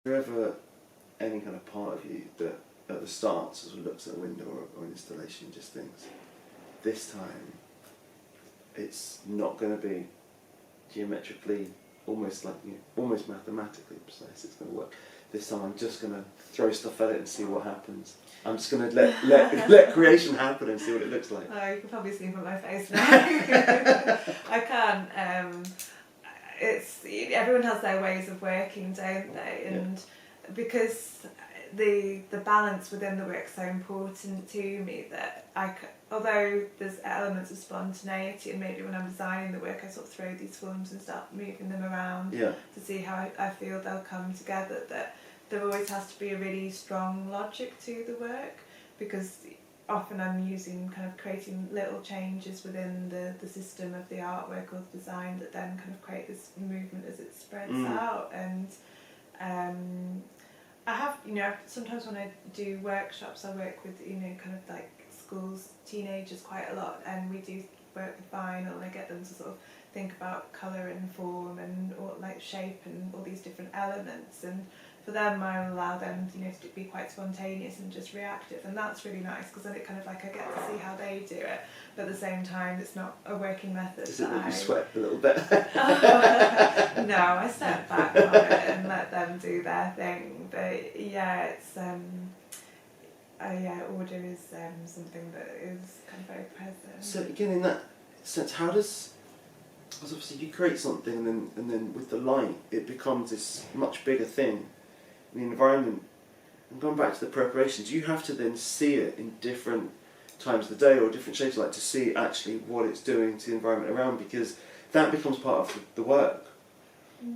there ever any kind of part of you that at the start sort of looks at a window or an installation and just thinks, this time it's not going to be geometrically, almost mathematically precise, it's going to work. This time I'm just going to throw stuff at it and see what happens. I'm just going to let creation happen and see what it looks like. Oh, you can probably see from my face now. I can't. Everyone has their ways of working, don't they? And because the balance within the work is so important to me that although there's elements of spontaneity, and maybe when I'm designing the work I sort of throw these forms and start moving them around to see how I feel they'll come together, that there always has to be a really strong logic to the work, because often I'm creating little changes within the system of the artwork or the design that then kind of create this movement as it spreads out. And I have, sometimes when I do workshops, I work with, kind of like schools, teenagers quite a lot, and we do work with vinyl, and I get them to sort of think about colour and form and like shape and all these different elements, and for them I allow them to be quite spontaneous and just reactive, and that's really nice because then it kind of like I get to see how they do it, but at the same time it's not a working method. Does it make you sweat a little bit? No, I step back from it and let them do their thing, but yeah, it's order is something that is kind of very present. So again, in that sense, because obviously you create something and then with the light it becomes this much bigger thing in the environment. And going back to the preparations, you have to then see it in different times of the day or different shapes of light to see actually what it's doing to the environment around, because that becomes part of the work.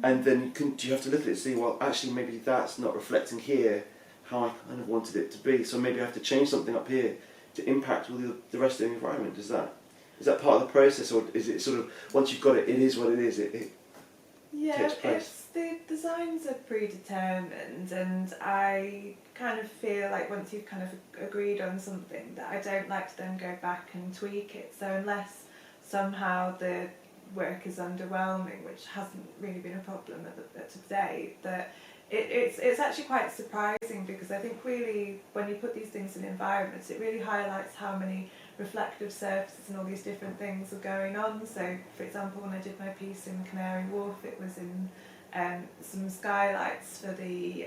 And then you have to look at it and see, well, actually maybe that's not reflecting here how I kind of wanted it to be, so maybe I have to change something up here to impact all the rest of the environment. Is that part of the process, or is it sort of, once you've got it, it is what it is, it takes place? The designs are predetermined, and I kind of feel like once you've kind of agreed on something, that I don't like to then go back and tweak it. So unless somehow the work is underwhelming, which hasn't really been a problem at today, that it's actually quite surprising, because I think really when you put these things in environments, it really highlights how many reflective surfaces and all these different things are going on. So for example, when I did my piece in Canary Wharf, it was in some skylights for the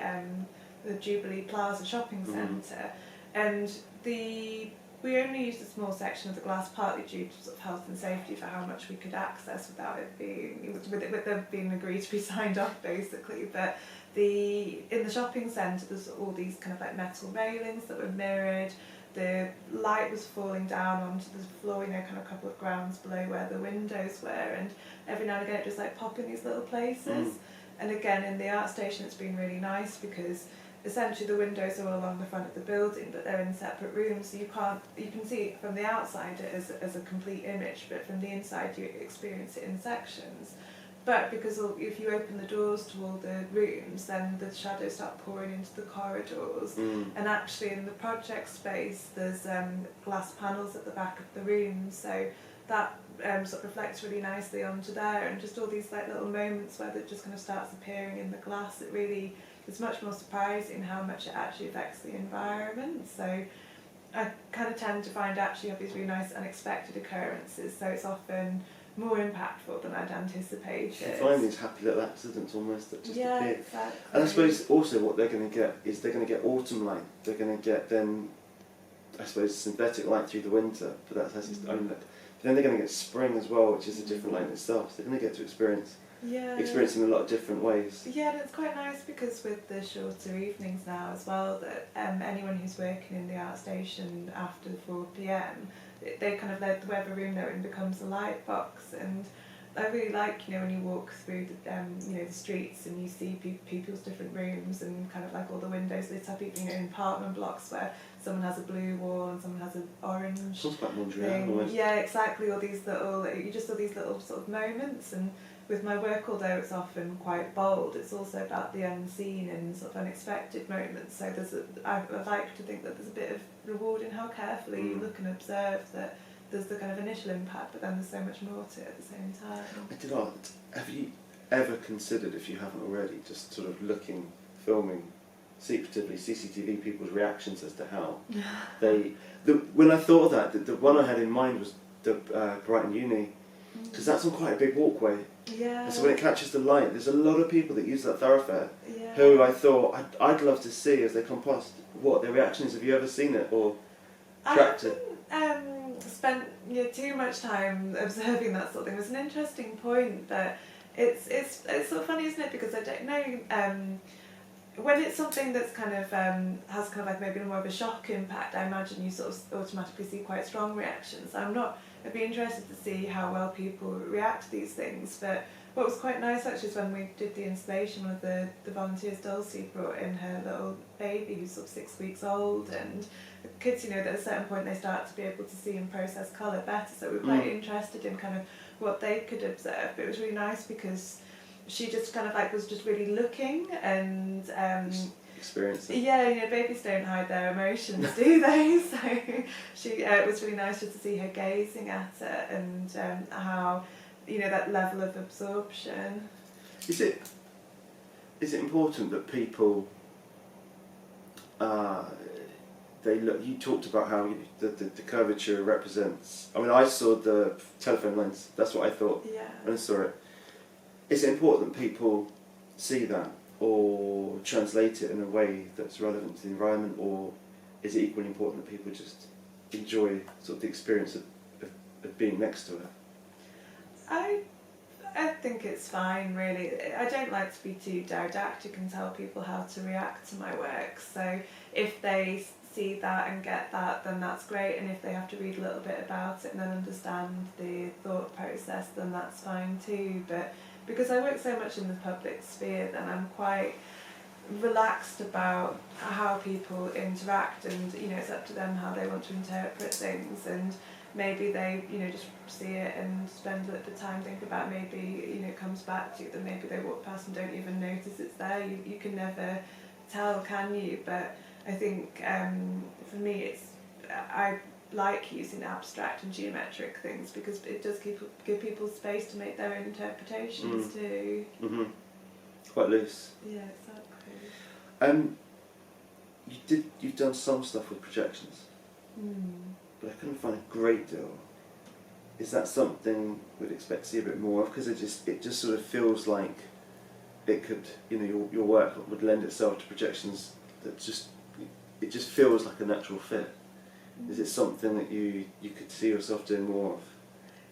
Jubilee Plaza shopping centre, and we only used a small section of the glass, partly due to sort of health and safety for how much we could access without it being with them being agreed to be signed off, basically. But in the shopping centre, there's all these kind of like metal railings that were mirrored. The light was falling down onto the floor, kind of a couple of grounds below where the windows were, and every now and again it just like pop in these little places. And again, in the art station, it's been really nice because essentially the windows are all along the front of the building, but they're in separate rooms, so you can see it from the outside as a complete image, but from the inside you experience it in sections. But because if you open the doors to all the rooms, then the shadows start pouring into the corridors. And actually in the project space, there's glass panels at the back of the room, so that sort of reflects really nicely onto there, and just all these like little moments where it just kind of starts appearing in the glass. It's much more surprising how much it actually affects the environment. So I kind of tend to find actually have these really nice unexpected occurrences, so it's often more impactful than I'd anticipated. You find these happy little accidents almost that just appear. Exactly. And I suppose also what they're going to get is they're going to get autumn light. They're going to get then, I suppose, synthetic light through the winter, but that has its own look. Then they're going to get spring as well, which is a different light in itself. So they're going to get to experience in a lot of different ways. Yeah, and it's quite nice because with the shorter evenings now as well, that anyone who's working in the art station after 4 p.m, they kind of let whatever room they're in becomes a light box. And I really like, when you walk through the streets and you see people's different rooms and kind of like all the windows lit up, even in apartment blocks where someone has a blue wall and someone has an orange. Sounds quite Montreal almost. Yeah, exactly. All these little sort of moments. And with my work, although it's often quite bold, it's also about the unseen and sort of unexpected moments. So I like to think that there's a bit of reward in how carefully you look and observe that. There's the kind of initial impact, but then there's so much more to it at the same time. I did ask, have you ever considered, if you haven't already, just sort of looking filming secretively CCTV people's reactions as to how when I thought of that, the one I had in mind was the Brighton Uni, because that's on quite a big walkway. Yeah. And so when it catches the light, there's a lot of people that use that thoroughfare Yeah. who I thought I'd love to see as they come past what their reaction is. Have you ever seen it or tracked it? I haven't spent too much time observing that sort of thing. It's an interesting point, but it's sort of funny, isn't it? Because I don't know. When it's something that's kind of has kind of like maybe more of a shock impact, I imagine you sort of automatically see quite strong reactions. I'd be interested to see how well people react to these things. But what was quite nice actually is when we did the installation, one of the volunteers, Dulcie, brought in her little baby who's sort of 6 weeks old, and the kids, at a certain point they start to be able to see and process colour better. So we were quite interested in kind of what they could observe. But it was really nice because she just kind of like was just really looking and experiencing. Yeah, babies don't hide their emotions, do they? So it was really nice just to see her gazing at it and how that level of absorption. Is it important that people they look? You talked about how the curvature represents. I mean, I saw the telephone lines. That's what I thought when I saw it. Is it important that people see that or translate it in a way that's relevant to the environment, or is it equally important that people just enjoy sort of the experience of being next to it? I think it's fine, really. I don't like to be too didactic and tell people how to react to my work. So if they see that and get that, then that's great. And if they have to read a little bit about it and then understand the thought process, then that's fine too. But because I work so much in the public sphere, then I'm quite relaxed about how people interact, and it's up to them how they want to interpret things. And maybe they just see it and spend a little bit of time thinking about it. Maybe it comes back to them. Maybe they walk past and don't even notice it's there. You can never tell, can you? But I think for me I like using abstract and geometric things because it does give people space to make their own interpretations too. Mm-hmm. Quite loose. Yeah, exactly. You've done some stuff with projections, but I couldn't find a great deal. Is that something we'd expect to see a bit more of? Because it just sort of feels like it could, your work would lend itself to projections that it just feels like a natural fit. Is it something that you could see yourself doing more of?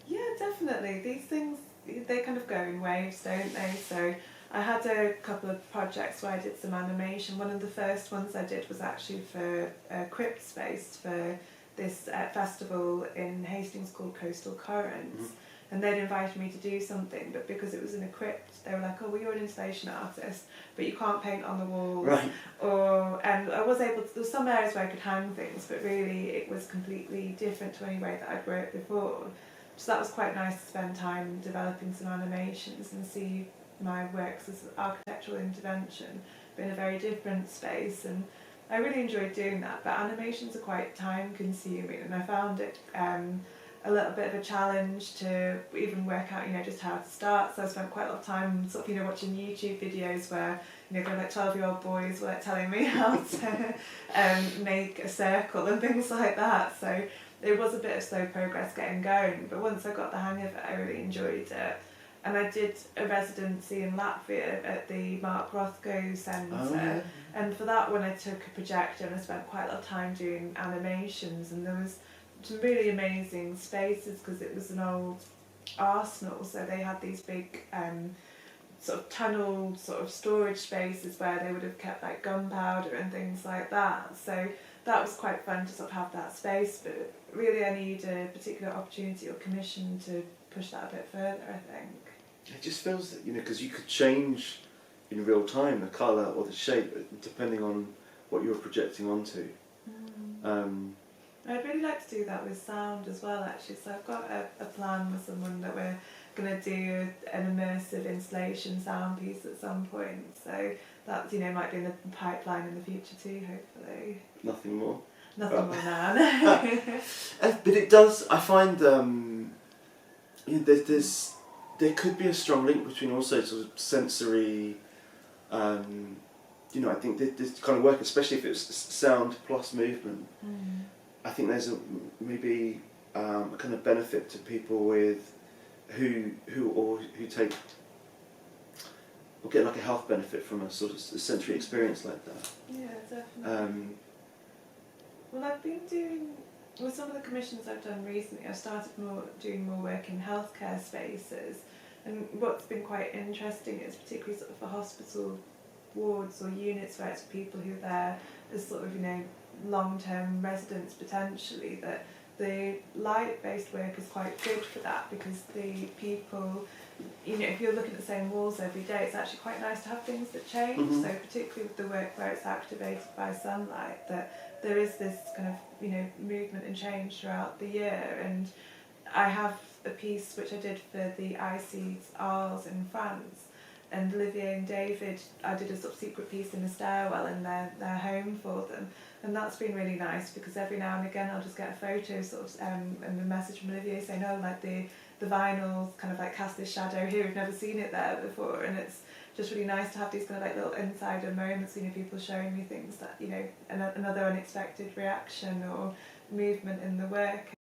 Yeah, definitely. These things, they kind of go in waves, don't they? So I had a couple of projects where I did some animation. One of the first ones I did was actually for Crypt Space for this festival in Hastings called Coastal Currents. And they'd invited me to do something, but because it was in a crypt, they were like, "Oh, well, you're an installation artist, but you can't paint on the walls." Right. And I was able to. There were some areas where I could hang things, but really it was completely different to any way that I'd worked before. So that was quite nice to spend time developing some animations and see my works as architectural intervention, but in a very different space. And I really enjoyed doing that. But animations are quite time consuming, and I found it a little bit of a challenge to even work out, just how to start. So I spent quite a lot of time sort of, watching YouTube videos where, kind of like 12-year-old boys were like telling me how to make a circle and things like that. So it was a bit of slow progress getting going, but once I got the hang of it, I really enjoyed it. And I did a residency in Latvia at the Mark Rothko Centre. Oh, yeah. And for that one I took a projector and I spent quite a lot of time doing animations, and there was some really amazing spaces because it was an old arsenal, so they had these big sort of tunnel sort of storage spaces where they would have kept like gunpowder and things like that. So that was quite fun to sort of have that space, but really I need a particular opportunity or commission to push that a bit further, I think. It just feels that, because you could change in real time the colour or the shape depending on what you're projecting onto. I'd really like to do that with sound as well, actually. So I've got a plan with someone that we're going to do an immersive installation sound piece at some point. So that might be in the pipeline in the future too, hopefully. Nothing more. Nothing more now. But it does. I find there could be a strong link between also sort of sensory you know, I think this kind of work, especially if it's sound plus movement, I think there's maybe a kind of benefit to people with who take or get like a health benefit from a sort of sensory experience like that. Yeah, definitely. Well, I've been doing, with some of the commissions I've done recently, I've started doing more work in healthcare spaces, and what's been quite interesting is particularly sort of for hospital wards or units where it's people who are there as sort of, you know, long-term residents potentially, that the light-based work is quite good for that, because the people, you know, if you're looking at the same walls every day, it's actually quite nice to have things that change. So particularly with the work where it's activated by sunlight, that there is this kind of, you know, movement and change throughout the year. And I have a piece which I did for the IC's Arles in France, and Olivier and David, I did a sort of secret piece in the stairwell in their home for them, and that's been really nice, because every now and again I'll just get a photo sort of and a message from Olivier saying, oh, like the vinyls kind of like cast this shadow here, we've never seen it there before. And it's just really nice to have these kind of like little insider moments, you know, people showing me things that, you know, another unexpected reaction or movement in the work.